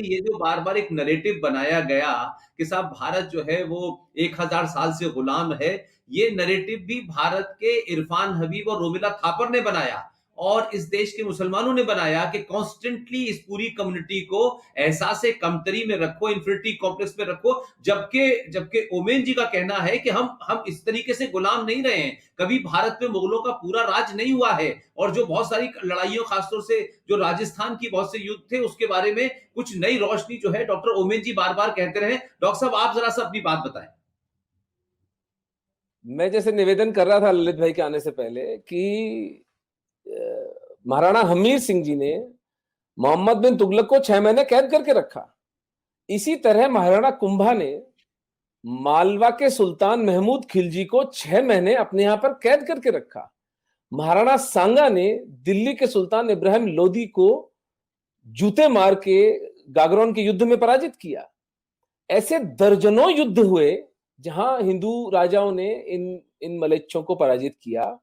ये जो बार बार एक नरेटिव बनाया गया कि साहब भारत जो है वो 1000 साल से गुलाम है, ये नरेटिव भी भारत के इरफान हबीब और रोमिला थापर ने बनाया और इस देश के मुसलमानों ने बनाया कि कॉन्स्टेंटली इस पूरी कम्युनिटी को एहसास कमतरी में रखो, इंफिनिटी कॉम्प्लेक्स में रखो। जबकि जबकि ओमेन जी का कहना है कि हम इस तरीके से गुलाम नहीं रहे हैं, कभी भारत में मुगलों का पूरा राज नहीं हुआ है। और जो बहुत सारी लड़ाइयों, खासतौर से जो राजस्थान की बहुत से युद्ध थे, उसके बारे में कुछ नई रोशनी जो है डॉक्टर ओमेन जी बार बार कहते रहे। डॉक्टर साहब, आप जरा सा अपनी बात बताएं। मैं जैसे निवेदन कर रहा था ललित भाई के आने से पहले कि महाराणा हमीर सिंह जी ने मोहम्मद बिन तुगलक को 6 महीने कैद करके रखा। इसी तरह महाराणा कुंभा ने मालवा के सुल्तान महमूद खिलजी को 6 महीने अपने यहां पर कैद करके रखा। महाराणा सांगा ने दिल्ली के सुल्तान इब्राहिम लोदी को जूते मार के गागरोन के युद्ध में पराजित किया। ऐसे दर्जनों युद्ध हुए जहां हिंदू राजाओं ने इन मलेच्छों को पराजित किया।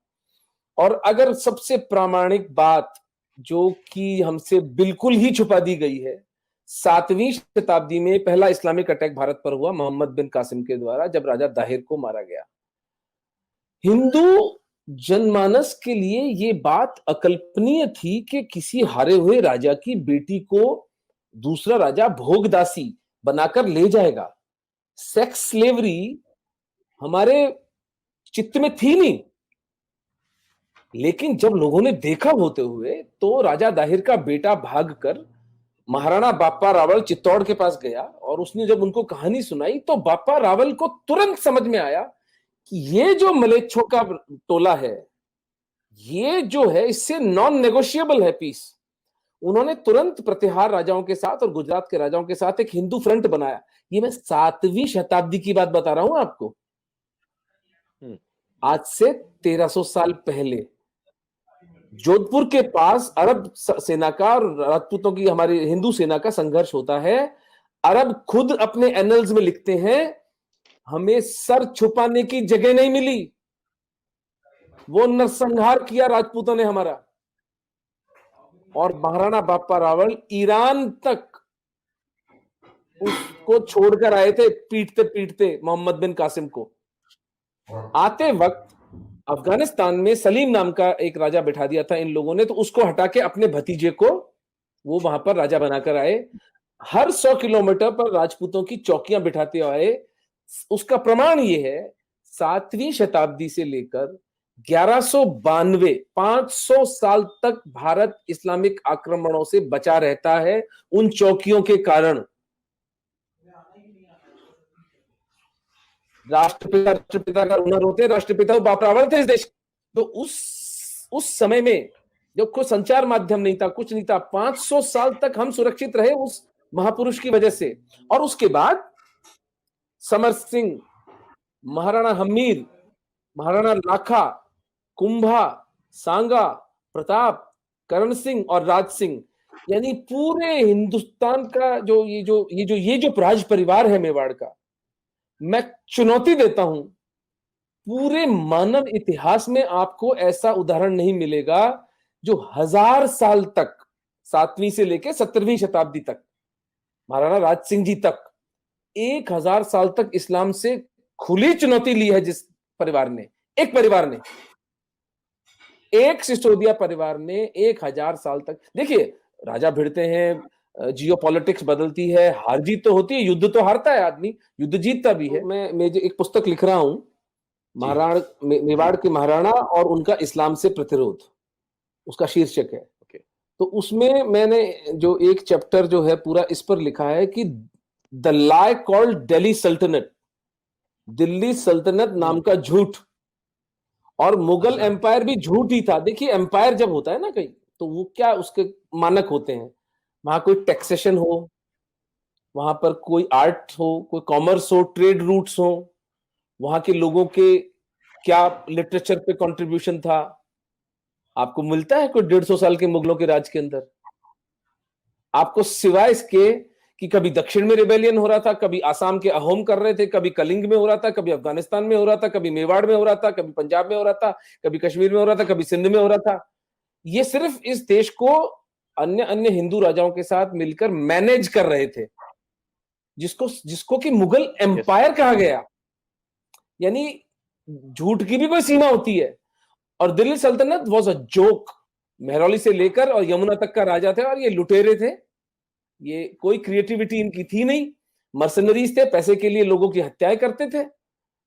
और अगर सबसे प्रामाणिक बात जो कि हमसे बिल्कुल ही छुपा दी गई है, 7वीं शताब्दी में पहला इस्लामिक अटैक भारत पर हुआ मोहम्मद बिन कासिम के द्वारा, जब राजा दाहिर को मारा गया। हिंदू जनमानस के लिए ये बात अकल्पनीय थी कि किसी हारे हुए राजा की बेटी को दूसरा राजा भोगदासी बनाकर ले जाएगा। सेक्स स्लेवरी हमारे चित्त में थी नहीं, लेकिन जब लोगों ने देखा होते हुए तो राजा दाहिर का बेटा भागकर महाराणा बाप्पा रावल चित्तौड़ के पास गया और उसने जब उनको कहानी सुनाई तो बाप्पा रावल को तुरंत समझ में आया कि ये जो मलेच्छों का टोला है, ये जो है इससे नॉन नेगोशिएबल है पीस। उन्होंने तुरंत प्रतिहार राजाओं के साथ और गुजरात के राजाओं के साथ एक हिंदू फ्रंट बनाया। ये मैं 7वीं शताब्दी की बात बता रहा हूं आपको, आज से 1300 साल पहले। जोधपुर के पास अरब सेना का और राजपूतों की, हमारी हिंदू सेना का संघर्ष होता है। अरब खुद अपने एनल्स में लिखते हैं, हमें सर छुपाने की जगह नहीं मिली, वो नरसंहार किया राजपूतों ने हमारा। और महाराणा बाप्पा रावल ईरान तक उसको छोड़कर आए थे, पीटते पीटते मोहम्मद बिन कासिम को। आते वक्त अफगानिस्तान में सलीम नाम का एक राजा बिठा दिया था इन लोगों ने, तो उसको हटा के अपने भतीजे को वो वहां पर राजा बनाकर आए। हर 100 किलोमीटर पर राजपूतों की चौकियां बिठाते आए। उसका प्रमाण ये है, 7वीं शताब्दी से लेकर 1192, 500 साल तक भारत इस्लामिक आक्रमणों से बचा रहता है उन चौकियों के कारण। राष्ट्रपिता का हुनर होते, राष्ट्रपिता बाप रावल थे इस देश। तो उस समय में जब कोई संचार माध्यम नहीं था, कुछ नहीं था, 500 साल तक हम सुरक्षित रहे उस महापुरुष की वजह से। और उसके बाद समर सिंह, महाराणा हमीर, महाराणा लाखा, कुंभा, सांगा, प्रताप, करण सिंह और राज सिंह, यानी पूरे हिंदुस्तान का जो राज परिवार है मेवाड़ का, मैं चुनौती देता हूं, पूरे मानव इतिहास में आपको ऐसा उदाहरण नहीं मिलेगा जो 1000 साल तक, 7वीं से लेकर 17वीं शताब्दी तक, महाराणा राज सिंह जी तक, 1000 साल तक इस्लाम से खुली चुनौती ली है। जिस परिवार ने, एक परिवार ने, एक सिसोदिया परिवार ने 1000 साल तक, देखिए राजा भिड़ते हैं, जियो पॉलिटिक्स बदलती है, हार जीत तो होती है, युद्ध तो हारता है आदमी, युद्ध जीतता भी है। मैं जो एक पुस्तक लिख रहा हूं, मेवाड़ के महाराणा और उनका इस्लाम से प्रतिरोध, उसका शीर्षक है। तो उसमें मैंने जो एक चैप्टर जो है पूरा इस पर लिखा है कि द लाई कॉल्ड दिल्ली सल्तनत, दिल्ली सल्तनत नाम का झूठ, और मुगल एम्पायर भी झूठ ही था। देखिए एम्पायर जब होता है ना कहीं, तो वो क्या उसके मानक होते हैं, वहां कोई टैक्सेशन हो, वहां पर कोई आर्ट हो, कोई कॉमर्स हो, ट्रेड रूट्स हो, वहां के लोगों के क्या लिटरेचर पे कंट्रीब्यूशन था, आपको मिलता है कोई 150 साल के मुगलों के राज के अंदर? आपको सिवाय इसके कि कभी दक्षिण में रिबेलियन हो रहा था, कभी आसाम के अहोम कर रहे थे, कभी कलिंग में हो रहा था, कभी अफगानिस्तान में हो रहा था, कभी मेवाड़ में हो रहा था, कभी पंजाब में हो रहा था, कभी कश्मीर में हो रहा था, कभी सिंध में हो रहा था। ये सिर्फ इस देश को अन्य अन्य हिंदू राजाओं के साथ मिलकर मैनेज कर रहे थे, जिसको कि मुगल एम्पायर कहा गया। यानी झूठ की भी कोई सीमा होती है। और दिल्ली सल्तनत वॉज अ जोक। मेहरौली से लेकर और यमुना तक का राजा थे, और ये लुटेरे थे। ये कोई क्रिएटिविटी इनकी थी नहीं। मर्सनरीज थे, पैसे के लिए लोगों की हत्याएं करते थे,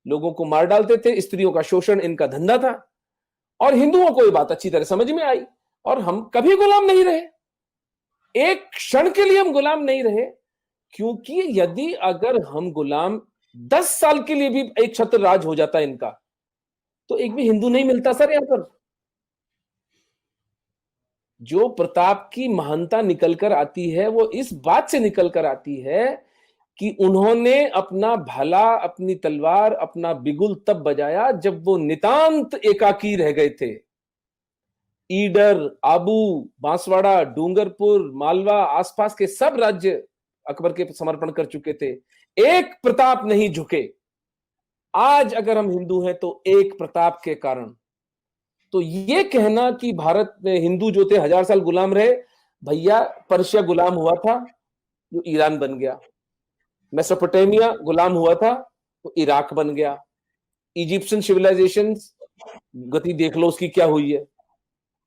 लोगों को मार डालते थे, स्त्रियों का शोषण इनका धंधा था। और हिंदुओं को ये बात अच्छी तरह समझ में आई, और हम कभी गुलाम नहीं रहे, एक क्षण के लिए हम गुलाम नहीं रहे। क्योंकि यदि अगर हम गुलाम 10 साल के लिए भी एक छत्र राज हो जाता इनका, तो एक भी हिंदू नहीं मिलता सर यहां पर। जो प्रताप की महानता निकल कर आती है वो इस बात से निकल कर आती है कि उन्होंने अपना भाला, अपनी तलवार, अपना बिगुल तब बजाया जब वो नितांत एकाकी रह गए थे। ईडर, आबू, बांसवाड़ा, डूंगरपुर, मालवा, आसपास के सब राज्य अकबर के समर्पण कर चुके थे, एक प्रताप नहीं झुके। आज अगर हम हिंदू हैं तो एक प्रताप के कारण। तो ये कहना कि भारत में हिंदू जो थे 1000 साल गुलाम रहे, भैया पर्शिया गुलाम हुआ था जो ईरान बन गया, मेसोपोटामिया गुलाम हुआ था तो इराक बन गया, इजिप्शियन सिविलाइजेशन गति देख लो उसकी क्या हुई है।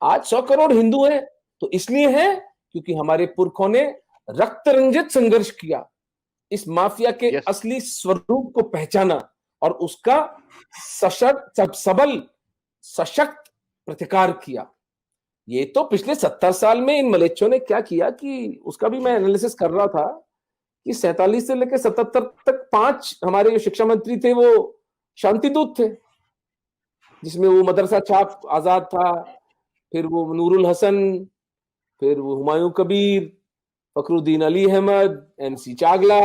आज 100 करोड़ हिंदू हैं तो इसलिए हैं क्योंकि हमारे पुरखों ने रक्त रंजित संघर्ष किया, इस माफिया के असली स्वरूप को पहचाना और उसका सबल सशक्त प्रतिकार किया। ये तो पिछले 70 साल में इन मलेच्छों ने क्या किया कि उसका भी मैं एनालिसिस कर रहा था कि 47 से लेकर 77 तक 5 हमारे जो शिक्षा मंत्री थे वो शांति दूत थे, जिसमें वो मदरसा छाप आजाद था, फिर वो नूरुल हसन, फिर वो हुमायूं कबीर, फखरुद्दीन अली अहमद, MC चागला।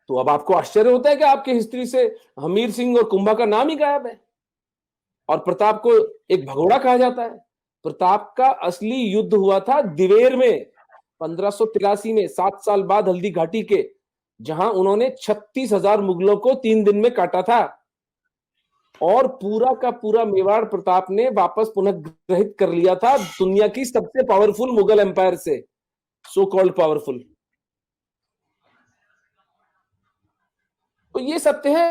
तो अब आपको आश्चर्य होता है कि आपके हिस्ट्री से हमीर सिंह और कुंभा का नाम ही गायब है, और प्रताप को एक भगोड़ा कहा जाता है। प्रताप का असली युद्ध हुआ था दिवेर में 1583 में, 7 साल बाद हल्दी घाटी के, जहां उन्होंने 36,000 मुगलों को 3 दिन में काटा था, और पूरा का पूरा मेवाड़ प्रताप ने वापस पुनः ग्रहित कर लिया था दुनिया की सबसे पावरफुल मुगल एम्पायर से, सो कॉल्ड पावरफुल। तो ये सत्य है।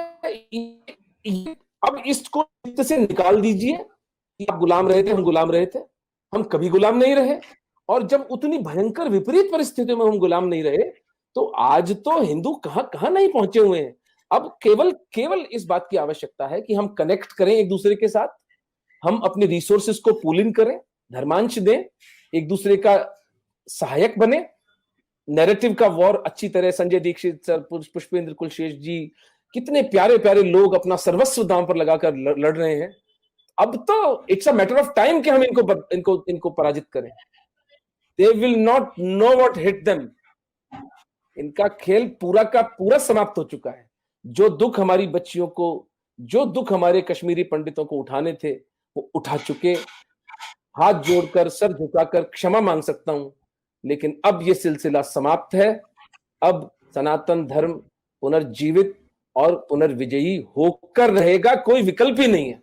अब इसको से निकाल दीजिए कि आप गुलाम रहे थे, हम गुलाम रहे थे, हम कभी गुलाम नहीं रहे। और जब उतनी भयंकर विपरीत परिस्थितियों में हम गुलाम नहीं रहे, तो आज तो हिंदू कहां कहां नहीं पहुंचे हुए हैं। अब केवल इस बात की आवश्यकता है कि हम कनेक्ट करें एक दूसरे के साथ, हम अपने रिसोर्सेस को पूलिंग करें, धर्मांश दें, एक दूसरे का सहायक बने। नैरेटिव का वॉर अच्छी तरह संजय दीक्षित सर, पुष्पेंद्र कुलशेष जी, कितने प्यारे प्यारे लोग अपना सर्वस्व दांव पर लगाकर लड़ रहे हैं। अब तो it's a matter of time कि हम इनको पराजित करें। They will not know what hit them. इनका खेल पूरा का पूरा समाप्त हो चुका है। जो दुख हमारी बच्चियों को, जो दुख हमारे कश्मीरी पंडितों को उठाने थे वो उठा चुके। हाथ जोड़कर, सर झुकाकर क्षमा मांग सकता हूं, लेकिन अब ये सिलसिला समाप्त है। अब सनातन धर्म पुनर्जीवित और पुनर्विजयी होकर रहेगा, कोई विकल्प ही नहीं है।